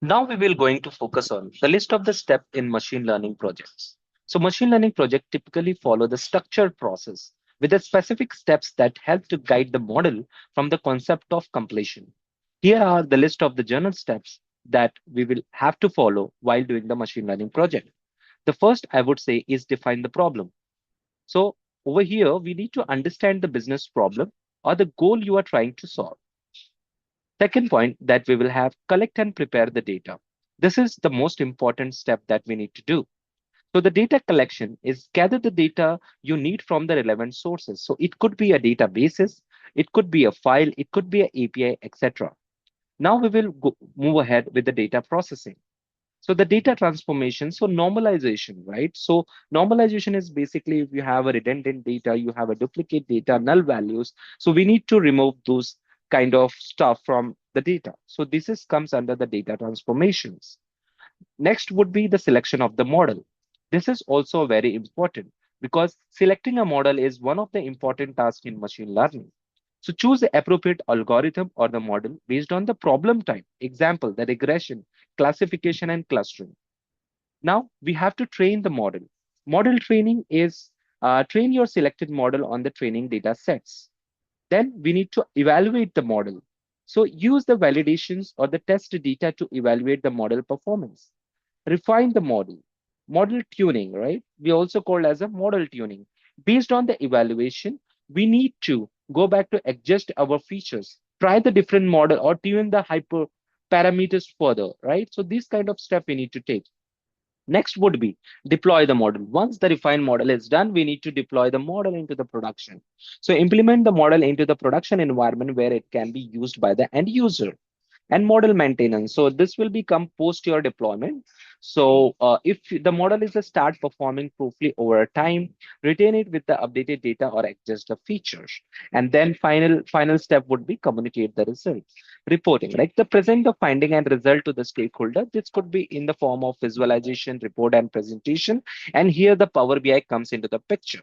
Now we will going to focus on the list of the step in machine learning projects. So machine learning project typically follow the structured process with the specific steps that help to guide the model from the concept of completion. Here are the list of the journal steps that we will have to follow while doing the machine learning project. The first I would say is define the problem. So over here, we need to understand the business problem or the goal you are trying to solve. Second point that we will have collect and prepare the data. This is the most important step that we need to do. So the data collection is gather the data you need from the relevant sources. So it could be a databases, it could be a file, it could be an API, etc. Now we will move ahead with the data processing. So the data transformation, so normalization, right? So normalization is basically if you have a redundant data, you have a duplicate data, null values. So we need to remove those kind of stuff from the data. So this is comes under the data transformations. Next would be the selection of the model. This is also very important because selecting a model is one of the important tasks in machine learning. So choose the appropriate algorithm or the model based on the problem type. Example, the regression, classification, and clustering. Now we have to train the model. Model training is train your selected model on the training data sets. Then we need to evaluate the model. So use the validations or the test data to evaluate the model performance. Refine the model. Model tuning, right? We also call as a model tuning. Based on the evaluation, we need to go back to adjust our features, try the different model or tune the hyper parameters further, right? So this kind of step we need to take. Next would be deploy the model. Once the refined model is done, we need to deploy the model into the production. So implement the model into the production environment where it can be used by the end user. And model maintenance. So this will become post your deployment. So if the model is a start performing properly over time, retain it with the updated data or adjust the features. And then final step would be communicate the results. Reporting, like the present the finding and result to the stakeholder. This could be in the form of visualization, report, and presentation. And here the Power BI comes into the picture.